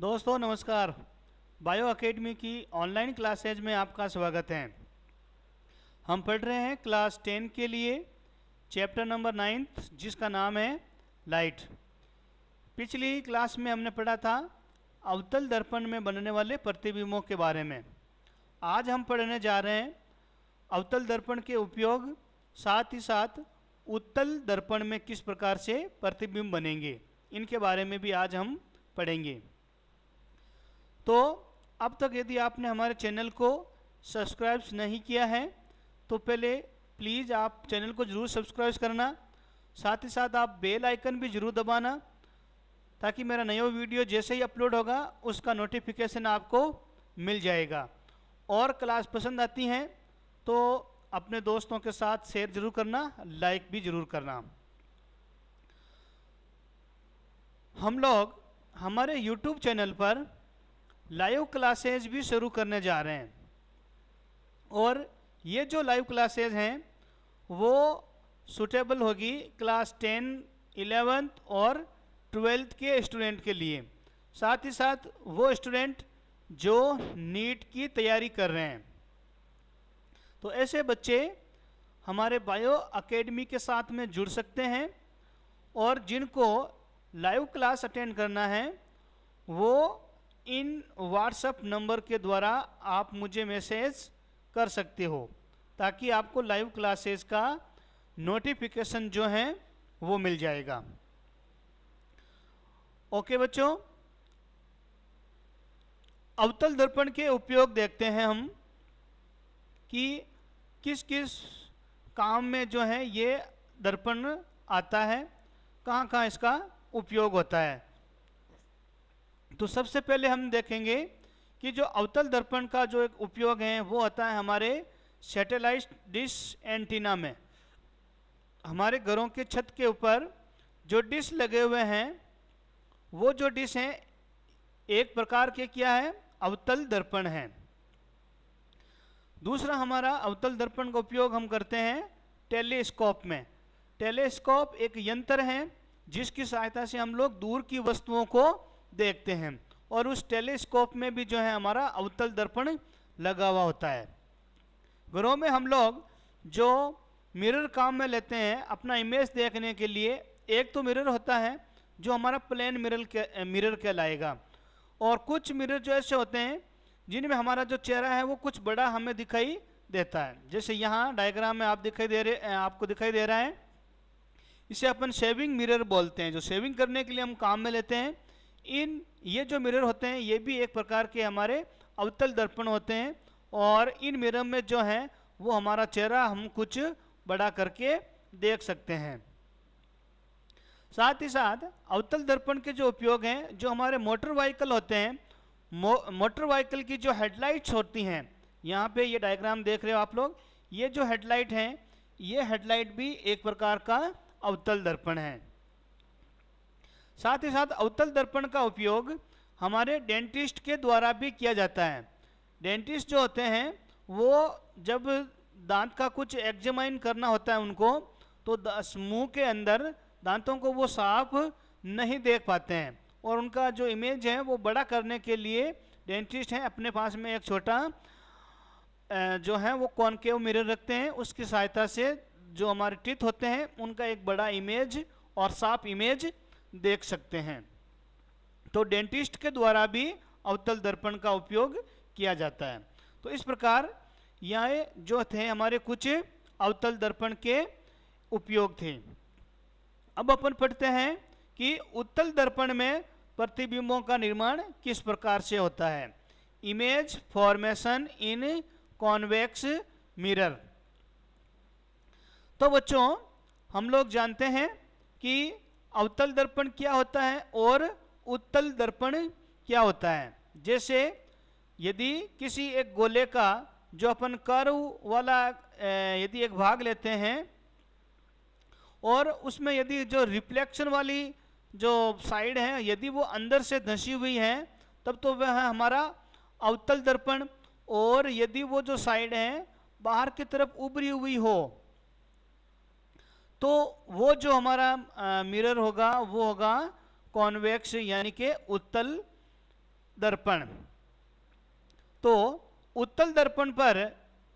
दोस्तों नमस्कार। Bio academy की ऑनलाइन क्लासेज में आपका स्वागत है। हम पढ़ रहे हैं क्लास 10 के लिए चैप्टर नंबर 9 जिसका नाम है लाइट। पिछली क्लास में हमने पढ़ा था अवतल दर्पण में बनने वाले प्रतिबिंबों के बारे में। आज हम पढ़ने जा रहे हैं अवतल दर्पण के उपयोग, साथ ही साथ उत्तल दर्पण में किस प्रकार से प्रतिबिंब बनेंगे, इनके बारे में भी आज हम पढ़ेंगे। तो अब तक यदि आपने हमारे चैनल को सब्सक्राइब नहीं किया है तो पहले प्लीज़ आप चैनल को ज़रूर सब्सक्राइब करना, साथ ही साथ आप बेल आइकन भी ज़रूर दबाना ताकि मेरा नया वीडियो जैसे ही अपलोड होगा उसका नोटिफिकेशन आपको मिल जाएगा। और क्लास पसंद आती हैं तो अपने दोस्तों के साथ शेयर ज़रूर करना, लाइक भी ज़रूर करना। हम लोग हमारे YouTube चैनल पर लाइव क्लासेज भी शुरू करने जा रहे हैं और ये जो लाइव क्लासेज हैं वो सूटेबल होगी क्लास 10, 11th और 12th के स्टूडेंट के लिए, साथ ही साथ वो स्टूडेंट जो नीट की तैयारी कर रहे हैं। तो ऐसे बच्चे हमारे बायो अकेडमी के साथ में जुड़ सकते हैं और जिनको लाइव क्लास अटेंड करना है वो इन व्हाट्सएप नंबर के द्वारा आप मुझे मैसेज कर सकते हो ताकि आपको लाइव क्लासेस का नोटिफिकेशन जो है वो मिल जाएगा। ओके बच्चों, अवतल दर्पण के उपयोग देखते हैं हम कि किस किस काम में जो है ये दर्पण आता है, कहाँ कहाँ इसका उपयोग होता है। तो सबसे पहले हम देखेंगे कि जो अवतल दर्पण का जो एक उपयोग है वो होता है हमारे सैटेलाइट डिश एंटीना में। हमारे घरों के छत के ऊपर जो डिश लगे हुए हैं वो जो डिश हैं एक प्रकार के क्या है, अवतल दर्पण हैं। दूसरा हमारा अवतल दर्पण का उपयोग हम करते हैं टेलीस्कोप में। टेलीस्कोप एक यंत्र है जिसकी सहायता से हम लोग दूर की वस्तुओं को देखते हैं और उस टेलीस्कोप में भी जो है हमारा अवतल दर्पण लगा हुआ होता है। घरों में हम लोग जो मिरर काम में लेते हैं अपना इमेज देखने के लिए, एक तो मिरर होता है जो हमारा प्लेन मिरर कहलाएगा और कुछ मिरर जो ऐसे होते हैं जिनमें हमारा जो चेहरा है वो कुछ बड़ा हमें दिखाई देता है। जैसे यहाँ डायग्राम में आपको दिखाई दे रहा है, इसे अपन शेविंग मिरर बोलते हैं, जो शेविंग करने के लिए हम काम में लेते हैं। ये जो मिरर होते हैं ये भी एक प्रकार के हमारे अवतल दर्पण होते हैं और इन मिरर में जो है वो हमारा चेहरा हम कुछ बड़ा करके देख सकते हैं। साथ ही साथ अवतल दर्पण के जो उपयोग हैं, जो हमारे मोटर व्हीकल होते हैं, मोटर व्हीकल की जो हेडलाइट्स होती हैं, यहाँ पे ये डायग्राम देख रहे हो आप लोग, ये जो हेडलाइट हैं ये हेडलाइट भी एक प्रकार का अवतल दर्पण है। साथ ही साथ अवतल दर्पण का उपयोग हमारे डेंटिस्ट के द्वारा भी किया जाता है। डेंटिस्ट जो होते हैं वो जब दांत का कुछ एग्जामाइन करना होता है उनको, तो मुंह के अंदर दांतों को वो साफ नहीं देख पाते हैं और उनका जो इमेज है वो बड़ा करने के लिए डेंटिस्ट हैं अपने पास में एक छोटा जो है वो कॉनकेव मिरर रखते हैं। उसकी सहायता से जो हमारे टीथ होते हैं उनका एक बड़ा इमेज और साफ इमेज देख सकते हैं। तो डेंटिस्ट के द्वारा भी अवतल दर्पण का उपयोग किया जाता है। तो इस प्रकार यहाँ जो थे हमारे कुछ अवतल दर्पण के उपयोग थे। अब अपन पढ़ते हैं कि उत्तल दर्पण में प्रतिबिंबों का निर्माण किस प्रकार से होता है। इमेज फॉर्मेशन इन कॉन्वेक्स मिरर। तो बच्चों हम लोग जानते हैं कि अवतल दर्पण क्या होता है और उत्तल दर्पण क्या होता है। जैसे यदि किसी एक गोले का जो अपन कर्व वाला यदि एक भाग लेते हैं और उसमें यदि जो रिफ्लेक्शन वाली जो साइड है यदि वो अंदर से धंसी हुई है तब तो वह है हमारा अवतल दर्पण, और यदि वो जो साइड है बाहर की तरफ उभरी हुई हो तो वो जो हमारा मिरर होगा वो होगा कॉन्वेक्स यानी कि उत्तल दर्पण। तो उत्तल दर्पण पर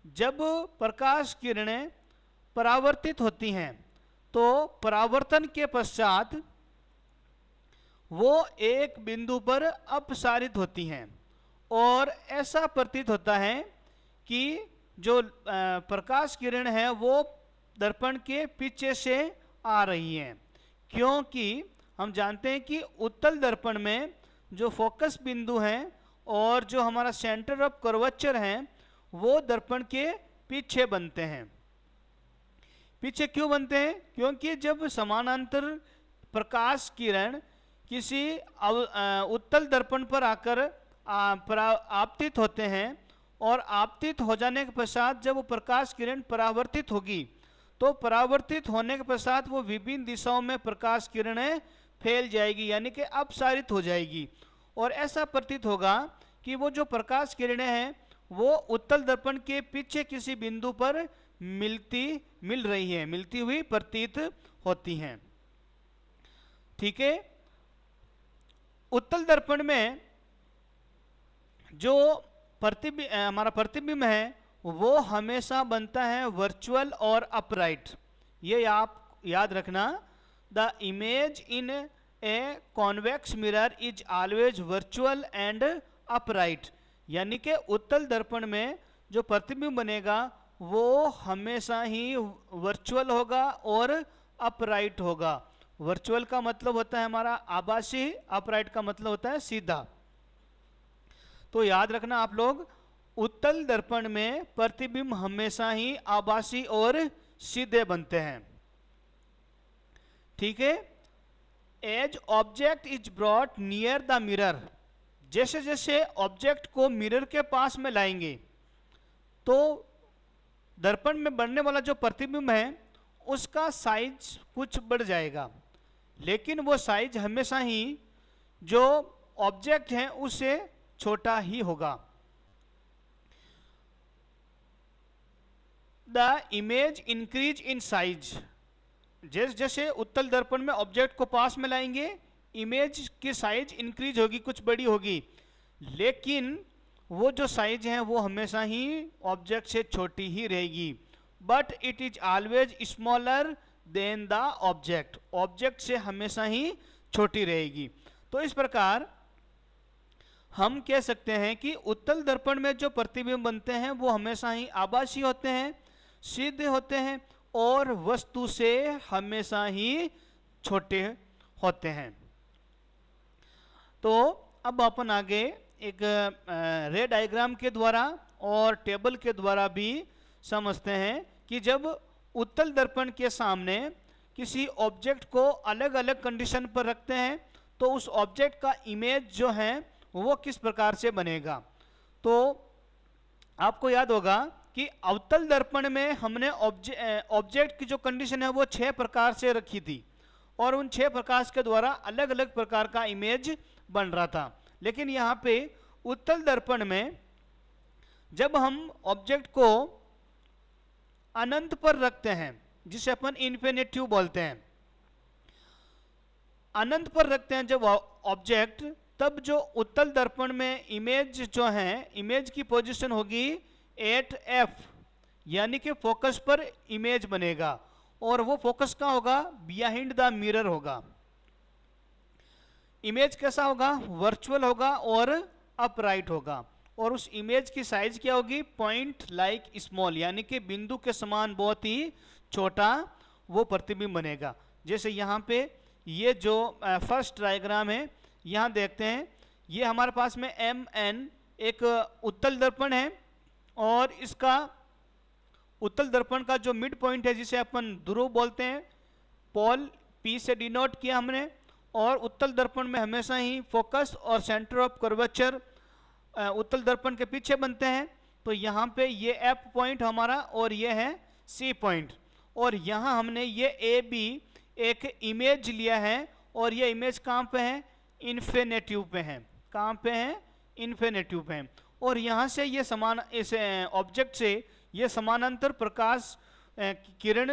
जब प्रकाश किरणें परावर्तित होती हैं तो परावर्तन के पश्चात वो एक बिंदु पर अपसारित होती हैं और ऐसा प्रतीत होता है कि जो प्रकाश किरण है वो दर्पण के पीछे से आ रही हैं, क्योंकि हम जानते हैं कि उत्तल दर्पण में जो फोकस बिंदु हैं और जो हमारा सेंटर ऑफ कर्वेचर है वो दर्पण के पीछे बनते हैं। पीछे क्यों बनते हैं? क्योंकि जब समानांतर प्रकाश किरण किसी उत्तल दर्पण पर आकर आपतित होते हैं और आपतित हो जाने के पश्चात जब वो प्रकाश किरण परावर्तित होगी तो परावर्तित होने के पश्चात वो विभिन्न दिशाओं में प्रकाश किरणें फैल जाएगी, यानी कि अपसारित हो जाएगी और ऐसा प्रतीत होगा कि वो जो प्रकाश किरणें हैं वो उत्तल दर्पण के पीछे किसी बिंदु पर मिल रही हैं, मिलती हुई प्रतीत होती हैं। ठीक है। उत्तल दर्पण में जो हमारा प्रतिबिंब है वो हमेशा बनता है वर्चुअल और अपराइट। ये आप याद रखना, the image in a convex mirror is always virtual and upright, यानी कि उत्तल दर्पण में जो प्रतिबिंब बनेगा वो हमेशा ही वर्चुअल होगा और अपराइट होगा। वर्चुअल का मतलब होता है हमारा आभासी, अपराइट का मतलब होता है सीधा। तो याद रखना आप लोग, उत्तल दर्पण में प्रतिबिंब हमेशा ही आभासी और सीधे बनते हैं। ठीक है। As object is brought near the mirror, जैसे जैसे ऑब्जेक्ट को मिरर के पास में लाएंगे तो दर्पण में बनने वाला जो प्रतिबिंब है उसका साइज कुछ बढ़ जाएगा, लेकिन वो साइज हमेशा ही जो ऑब्जेक्ट है उससे छोटा ही होगा। The image increase in size, जैसे जैसे उत्तल दर्पण में ऑब्जेक्ट को पास में लाएंगे इमेज की साइज इंक्रीज होगी, कुछ बड़ी होगी, लेकिन वो जो साइज है वो हमेशा ही ऑब्जेक्ट से छोटी ही रहेगी। But it is always smaller than the object, object से हमेशा ही छोटी रहेगी। तो इस प्रकार हम कह सकते हैं कि उत्तल दर्पण में जो प्रतिबिंब बनते हैं वो हमेशा ही आभासी होते हैं, सीधे होते हैं और वस्तु से हमेशा ही छोटे होते हैं। तो अब अपन आगे एक रे डायग्राम के द्वारा और टेबल के द्वारा भी समझते हैं कि जब उत्तल दर्पण के सामने किसी ऑब्जेक्ट को अलग अलग कंडीशन पर रखते हैं तो उस ऑब्जेक्ट का इमेज जो है वो किस प्रकार से बनेगा। तो आपको याद होगा कि अवतल दर्पण में हमने ऑब्जेक्ट की जो कंडीशन है वो 6 प्रकार से रखी थी और उन 6 प्रकार के द्वारा अलग अलग प्रकार का इमेज बन रहा था। लेकिन यहाँ पे उत्तल दर्पण में जब हम ऑब्जेक्ट को अनंत पर रखते हैं, जिसे अपन इन्फिनिटिव बोलते हैं, अनंत पर रखते हैं जब ऑब्जेक्ट, तब जो उत्तल दर्पण में इमेज जो है, इमेज की पोजीशन होगी 8F, यानी कि फोकस पर इमेज बनेगा और वो फोकस का होगा बिहाइंड द मिरर होगा। इमेज कैसा होगा? वर्चुअल होगा और अपराइट होगा और उस इमेज की साइज क्या होगी? पॉइंट लाइक स्मॉल, यानी कि बिंदु के समान बहुत ही छोटा वो प्रतिबिंब बनेगा। जैसे यहाँ पे ये जो फर्स्ट डायग्राम है यहाँ देखते हैं, ये हमारे पास में MN एक उत्तल दर्पण है और इसका उत्तल दर्पण का जो मिड पॉइंट है जिसे अपन ध्रुव बोलते हैं, पोल P से डिनोट किया हमने, और उत्तल दर्पण में हमेशा ही फोकस और सेंटर ऑफ कर्वेचर उत्तल दर्पण के पीछे बनते हैं। तो यहाँ पे ये F पॉइंट हमारा और ये है C पॉइंट, और यहाँ हमने ये AB एक इमेज लिया है और ये इमेज कहाँ पे है? इन्फिनेटिव पे है। कहाँ पे है? इन्फिनेटिव पे है। और यहाँ से ये समान, इस ऑब्जेक्ट से ये समानांतर प्रकाश किरण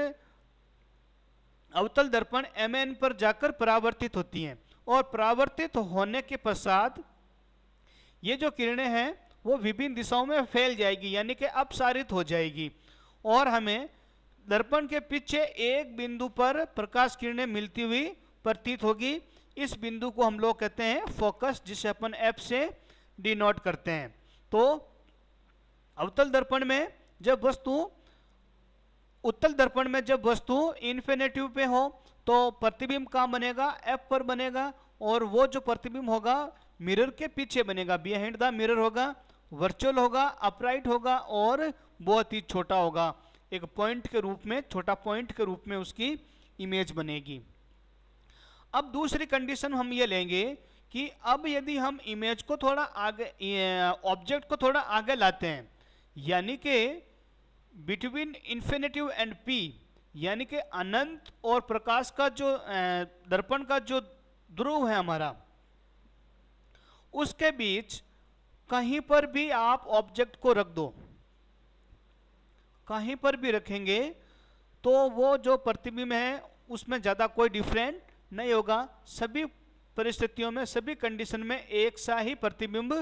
अवतल दर्पण MN पर जाकर परावर्तित होती हैं और परावर्तित होने के पश्चात ये जो किरणें हैं वो विभिन्न दिशाओं में फैल जाएगी, यानी कि अपसारित हो जाएगी, और हमें दर्पण के पीछे एक बिंदु पर प्रकाश किरणें मिलती हुई प्रतीत होगी। इस बिंदु को हम लोग कहते हैं फोकस, जिसे अपन एफ से डिनोट करते हैं। तो अवतल दर्पण में जब वस्तु, उत्तल दर्पण में जब वस्तु इन्फिनेटिव पे हो तो प्रतिबिंब कहाँ बनेगा, एफ पर बनेगा, और वो जो प्रतिबिंब होगा मिरर के पीछे बनेगा, बिहाइंड द मिरर होगा, वर्चुअल होगा, अपराइट होगा और बहुत ही छोटा होगा, एक पॉइंट के रूप में, छोटा पॉइंट के रूप में उसकी इमेज बनेगी। अब दूसरी कंडीशन हम ये लेंगे कि अब यदि हम इमेज को थोड़ा आगे, ऑब्जेक्ट को थोड़ा आगे लाते हैं, यानी कि बिटवीन इन्फिनेटिव एंड पी, यानी कि अनंत और प्रकाश का जो दर्पण का जो ध्रुव है हमारा, उसके बीच कहीं पर भी आप ऑब्जेक्ट को रख दो, कहीं पर भी रखेंगे तो वो जो प्रतिबिंब है उसमें ज़्यादा कोई डिफरेंट नहीं होगा। सभी परिस्थितियों में, सभी कंडीशन में एक सा ही प्रतिबिंब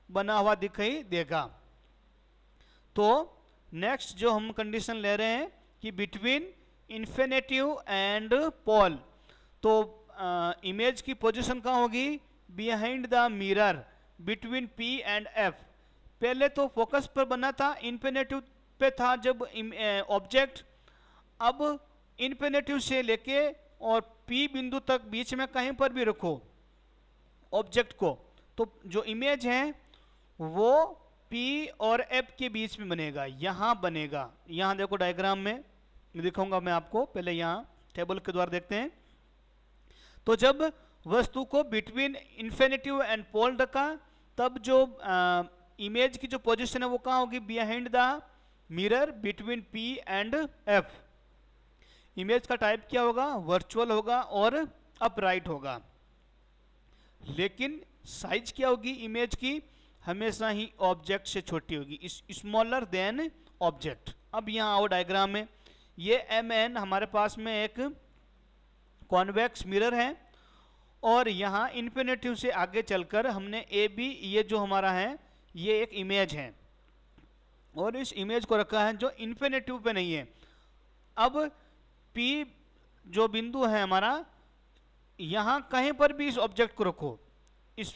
बना हुआ दिखाई देगा। तो नेक्स्ट जो हम कंडीशन ले रहे हैं कि बिटवीन इन्फिनेटिव एंड पोल, तो इमेज की पोजीशन कहाँ होगी, behind the mirror between P and F. पहले तो फोकस पर बना था, इन्फिनेटिव पे था जब ऑब्जेक्ट, अब इन्फिनेटिव से लेके और पी बिंदु तक बीच में कहीं पर भी रखो ऑब्जेक्ट को, तो जो इमेज है वो पी और एफ के बीच में बनेगा, यहाँ बनेगा। यहाँ देखो डायग्राम में दिखाऊंगा मैं आपको, पहले यहाँ टेबल के द्वारा देखते हैं। तो जब वस्तु को बिटवीन इन्फिनेटिव एंड पोल रखा, तब जो इमेज की जो पोजीशन है वो कहाँ होगी, behind the mirror between P and F. Image का टाइप क्या होगा, वर्चुअल होगा और अपराइट होगा। लेकिन साइज क्या होगी इमेज की, हमेशा ही ऑब्जेक्ट से छोटी होगी, स्मॉलर देन ऑब्जेक्ट। अब यहाँ आओ डायग्राम में, ये MN हमारे पास में एक कॉन्वेक्स मिरर है, और यहाँ इन्फिनेटिव से आगे चलकर हमने AB, ये जो हमारा है ये एक इमेज है, और इस इमेज को रखा है जो इन्फिनेटिव पे नहीं है। अब P जो बिंदु है हमारा, यहाँ कहीं पर भी इस ऑब्जेक्ट को रखो, इस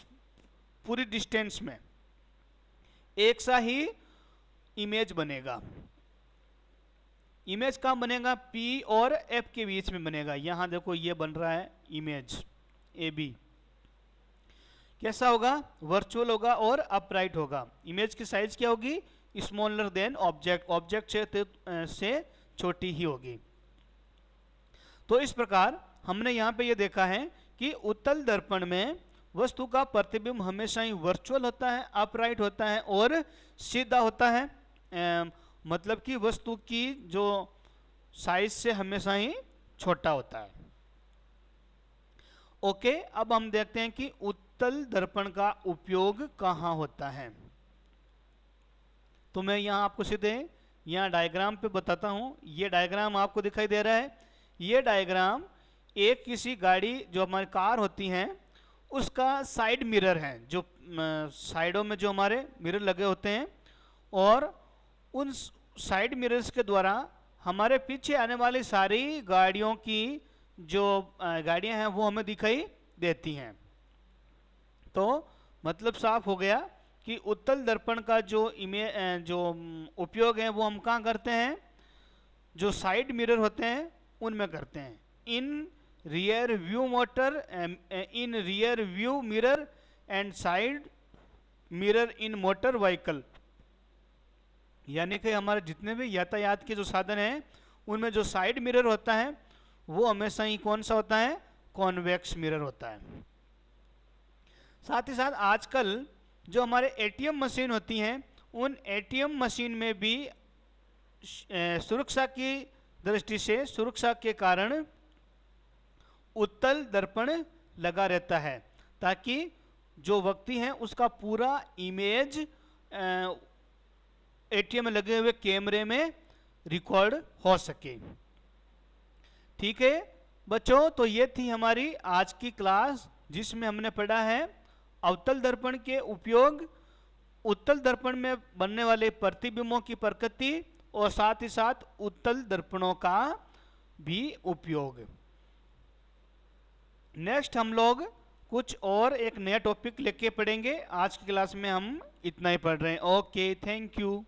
पूरी डिस्टेंस में एक सा ही इमेज बनेगा। इमेज कहाँ बनेगा, P और F के बीच में बनेगा। यहाँ देखो ये बन रहा है इमेज AB, कैसा होगा, वर्चुअल होगा और अपराइट होगा। इमेज की साइज क्या होगी, स्मॉलर देन ऑब्जेक्ट, ऑब्जेक्ट से छोटी ही होगी। तो इस प्रकार हमने यहाँ पे ये देखा है कि उत्तल दर्पण में वस्तु का प्रतिबिंब हमेशा ही वर्चुअल होता है, अपराइट होता है और सीधा होता है, मतलब कि वस्तु की जो साइज से हमेशा ही छोटा होता है। ओके, अब हम देखते हैं कि उत्तल दर्पण का उपयोग कहाँ होता है। तो मैं यहाँ आपको सीधे यहाँ डायग्राम पे बताता हूँ। ये डायग्राम आपको दिखाई दे रहा है, ये डायग्राम एक किसी गाड़ी, जो हमारी कार होती हैं, उसका साइड मिरर है, जो साइडों में जो हमारे मिरर लगे होते हैं, और उन साइड मिरर्स के द्वारा हमारे पीछे आने वाली सारी गाड़ियों की जो गाड़ियां हैं वो हमें दिखाई देती हैं। तो मतलब साफ हो गया कि उत्तल दर्पण का जो उपयोग है वो हम कहाँ करते हैं, जो साइड मिरर होते हैं उनमें करते हैं। इन rear view mirror and side mirror in motor vehicle, यानी कि हमारे जितने भी यातायात के जो साधन हैं उनमें जो साइड मिरर होता है वो हमेशा ही कौन सा होता है, कॉन्वेक्स मिरर होता है। साथ ही साथ आजकल जो हमारे ATM मशीन होती हैं, उन ATM मशीन में भी सुरक्षा की दृष्टि से, सुरक्षा के कारण उत्तल दर्पण लगा रहता है, ताकि जो व्यक्ति है उसका पूरा इमेज ATM में लगे हुए कैमरे में रिकॉर्ड हो सके। ठीक है बच्चों, तो ये थी हमारी आज की क्लास, जिसमें हमने पढ़ा है अवतल दर्पण के उपयोग, उत्तल दर्पण में बनने वाले प्रतिबिंबों की प्रकृति और साथ ही साथ उत्तल दर्पणों का भी उपयोग। नेक्स्ट हम लोग कुछ और एक नया टॉपिक लेके पढ़ेंगे। आज की क्लास में हम इतना ही पढ़ रहे हैं। Okay, thank you.